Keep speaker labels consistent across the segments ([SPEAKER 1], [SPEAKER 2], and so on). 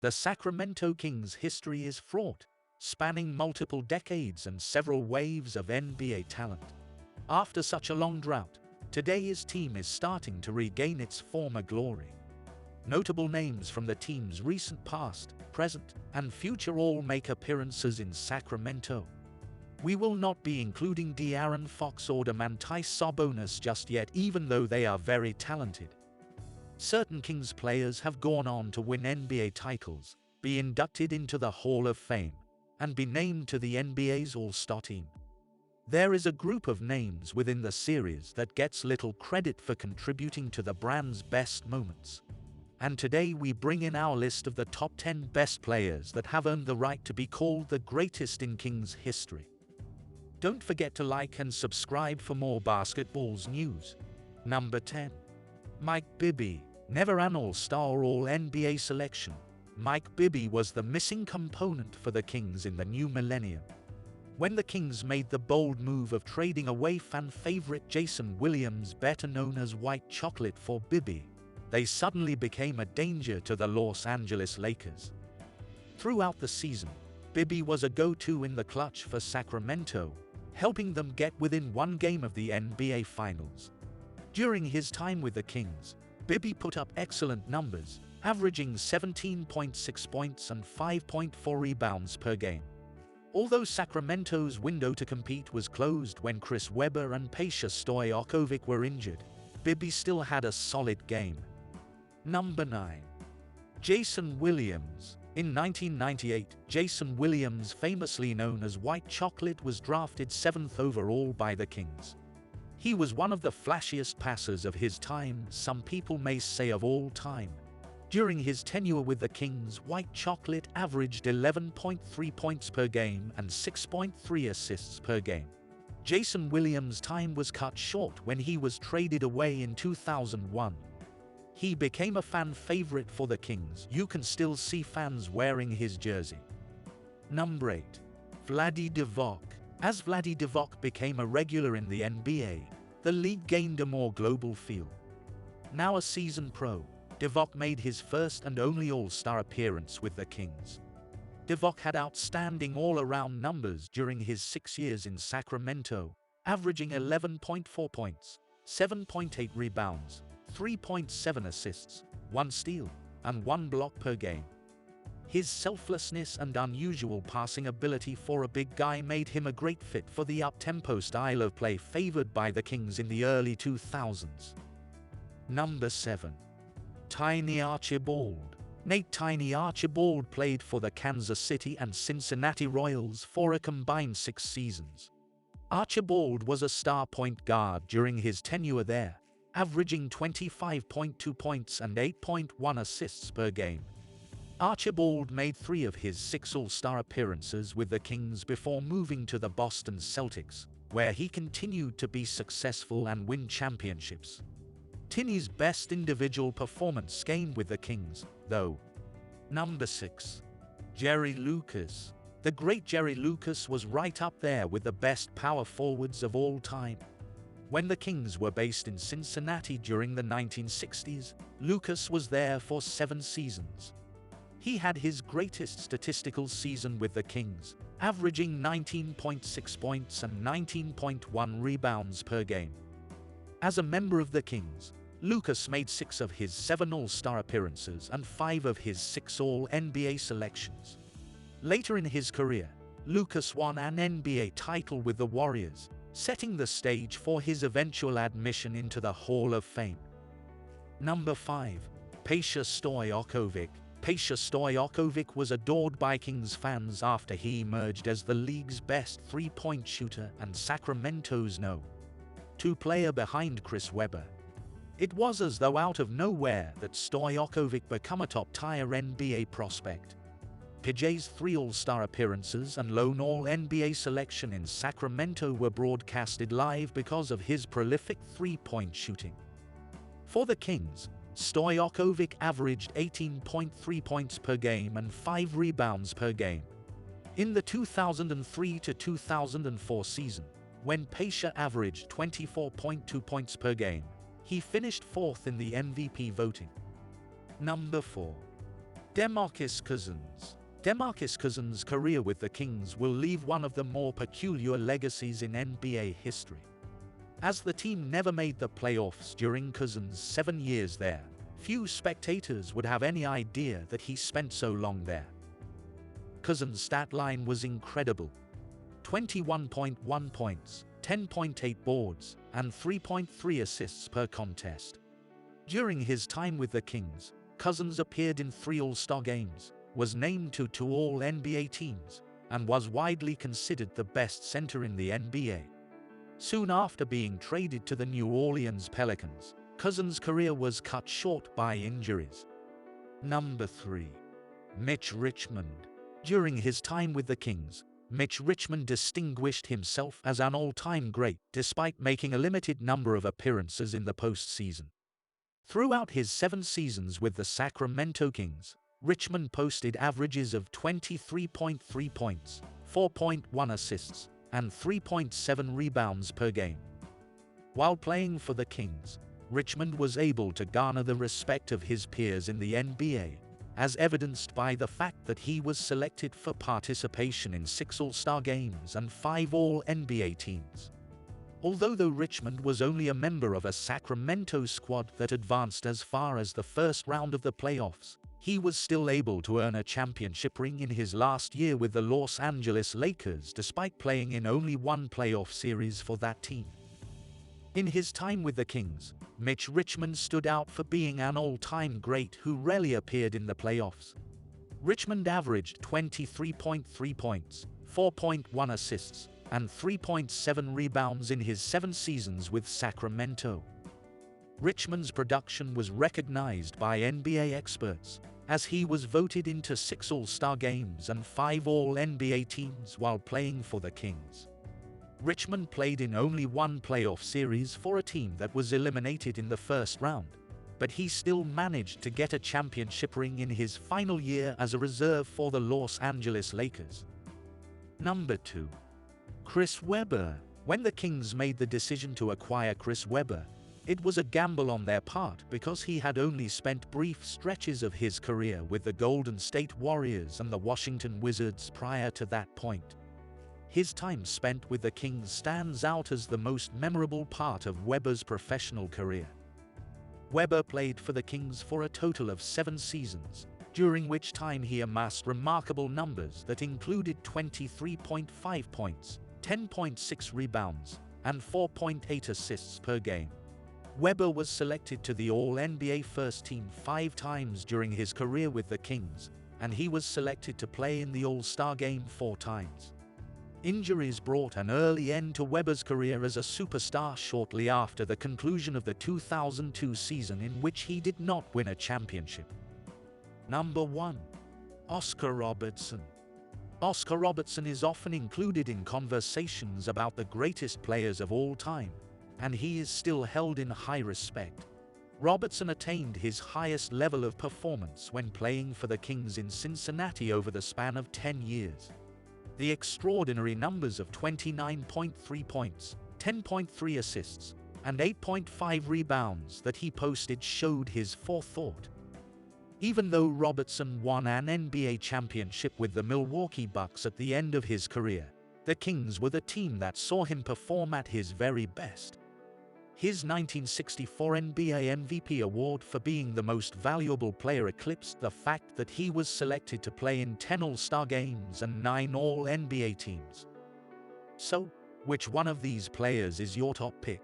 [SPEAKER 1] The Sacramento Kings' history is fraught, spanning multiple decades and several waves of NBA talent. After such a long drought, today's team is starting to regain its former glory. Notable names from the team's recent past, present, and future all make appearances in Sacramento. We will not be including De'Aaron Fox or Domantas Sabonis just yet, even though they are very talented. Certain Kings players have gone on to win NBA titles, be inducted into the Hall of Fame, and be named to the NBA's All-Star team. There is a group of names within the series that gets little credit for contributing to the brand's best moments. And today we bring in our list of the top 10 best players that have earned the right to be called the greatest in Kings history. Don't forget to like and subscribe for more basketball's news. Number 10. Mike Bibby. Never an All-Star or All-NBA selection, Mike Bibby was the missing component for the Kings in the new millennium. When the Kings made the bold move of trading away fan favorite Jason Williams, better known as White Chocolate, for Bibby, they suddenly became a danger to the Los Angeles Lakers. Throughout the season, Bibby was a go-to in the clutch for Sacramento, helping them get within one game of the NBA Finals. During his time with the Kings, Bibby put up excellent numbers, averaging 17.6 points and 5.4 rebounds per game. Although Sacramento's window to compete was closed when Chris Webber and Peja Stojakovic were injured, Bibby still had a solid game. Number 9. Jason Williams. In 1998, Jason Williams, famously known as White Chocolate, was drafted 7th overall by the Kings. He was one of the flashiest passers of his time, some people may say of all time. During his tenure with the Kings, White Chocolate averaged 11.3 points per game and 6.3 assists per game. Jason Williams' time was cut short when he was traded away in 2001. He became a fan favorite for the Kings. You can still see fans wearing his jersey. Number 8. Vlade Divac. As Vlade Divac became a regular in the NBA, the league gained a more global feel. Now a seasoned pro, Divac made his first and only All-Star appearance with the Kings. Divac had outstanding all-around numbers during his 6 years in Sacramento, averaging 11.4 points, 7.8 rebounds, 3.7 assists, 1 steal, and 1 block per game. His selflessness and unusual passing ability for a big guy made him a great fit for the up-tempo style of play favored by the Kings in the early 2000s. Number 7. Tiny Archibald. Nate Tiny Archibald played for the Kansas City and Cincinnati Royals for a combined 6 seasons. Archibald was a star point guard during his tenure there, averaging 25.2 points and 8.1 assists per game. Archibald made 3 of his 6 All-Star appearances with the Kings before moving to the Boston Celtics, where he continued to be successful and win championships. Tiny's best individual performance came with the Kings, though. Number 6. Jerry Lucas. The great Jerry Lucas was right up there with the best power forwards of all time. When the Kings were based in Cincinnati during the 1960s, Lucas was there for 7 seasons. He had his greatest statistical season with the Kings, averaging 19.6 points and 19.1 rebounds per game. As a member of the Kings, Lucas made 6 of his 7 All-Star appearances and 5 of his 6 All-NBA selections. Later in his career, Lucas won an NBA title with the Warriors, setting the stage for his eventual admission into the Hall of Fame. Number 5. Peja Stojakovic. Peja Stojakovic was adored by Kings fans after he emerged as the league's best three-point shooter and Sacramento's No.2 player behind Chris Webber. It was as though out of nowhere that Stojakovic became a top-tier NBA prospect. Peja's 3 All-Star appearances and lone All-NBA selection in Sacramento were broadcasted live because of his prolific three-point shooting. For the Kings, Stojakovic averaged 18.3 points per game and 5 rebounds per game. In the 2003-2004 season, when Peja averaged 24.2 points per game, he finished 4th in the MVP voting. Number 4. DeMarcus Cousins. DeMarcus Cousins' career with the Kings will leave one of the more peculiar legacies in NBA history. As the team never made the playoffs during Cousins' 7 years there, few spectators would have any idea that he spent so long there. Cousins' stat line was incredible: 21.1 points, 10.8 boards, and 3.3 assists per contest. During his time with the Kings, Cousins appeared in 3 All-Star games, was named to 2 All-NBA teams, and was widely considered the best center in the NBA. Soon after being traded to the New Orleans Pelicans, Cousins' career was cut short by injuries. Number 3. Mitch Richmond. During his time with the Kings, Mitch Richmond distinguished himself as an all-time great despite making a limited number of appearances in the postseason. Throughout his 7 seasons with the Sacramento Kings, Richmond posted averages of 23.3 points, 4.1 assists, and 3.7 rebounds per game. While playing for the Kings, Richmond was able to garner the respect of his peers in the NBA, as evidenced by the fact that he was selected for participation in 6 All-Star games and 5 All-NBA teams. Although Richmond was only a member of a Sacramento squad that advanced as far as the first round of the playoffs, he was still able to earn a championship ring in his last year with the Los Angeles Lakers despite playing in only 1 playoff series for that team. In his time with the Kings, Mitch Richmond stood out for being an all-time great who rarely appeared in the playoffs. Richmond averaged 23.3 points, 4.1 assists, and 3.7 rebounds in his 7 seasons with Sacramento. Richmond's production was recognized by NBA experts, as he was voted into 6 All-Star games and 5 All-NBA teams while playing for the Kings. Richmond played in only 1 playoff series for a team that was eliminated in the first round, but he still managed to get a championship ring in his final year as a reserve for the Los Angeles Lakers. Number 2. Chris Webber. When the Kings made the decision to acquire Chris Webber, it was a gamble on their part because he had only spent brief stretches of his career with the Golden State Warriors and the Washington Wizards prior to that point. His time spent with the Kings stands out as the most memorable part of Webber's professional career. Webber played for the Kings for a total of 7 seasons, during which time he amassed remarkable numbers that included 23.5 points, 10.6 rebounds, and 4.8 assists per game. Webber was selected to the All-NBA First Team 5 times during his career with the Kings, and he was selected to play in the All-Star Game 4 times. Injuries brought an early end to Webber's career as a superstar shortly after the conclusion of the 2002 season, in which he did not win a championship. Number 1. Oscar Robertson. Oscar Robertson is often included in conversations about the greatest players of all time, and he is still held in high respect. Robertson attained his highest level of performance when playing for the Kings in Cincinnati over the span of 10 years. The extraordinary numbers of 29.3 points, 10.3 assists, and 8.5 rebounds that he posted showed his forethought. Even though Robertson won an NBA championship with the Milwaukee Bucks at the end of his career, the Kings were the team that saw him perform at his very best. His 1964 NBA MVP award for being the most valuable player eclipsed the fact that he was selected to play in 10 All-Star games and 9 All-NBA teams. So, which one of these players is your top pick?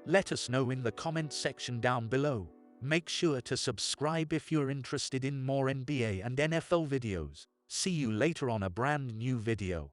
[SPEAKER 1] Let us know in the comment section down below. Make sure to subscribe if you're interested in more NBA and NFL videos. See you later on a brand new video.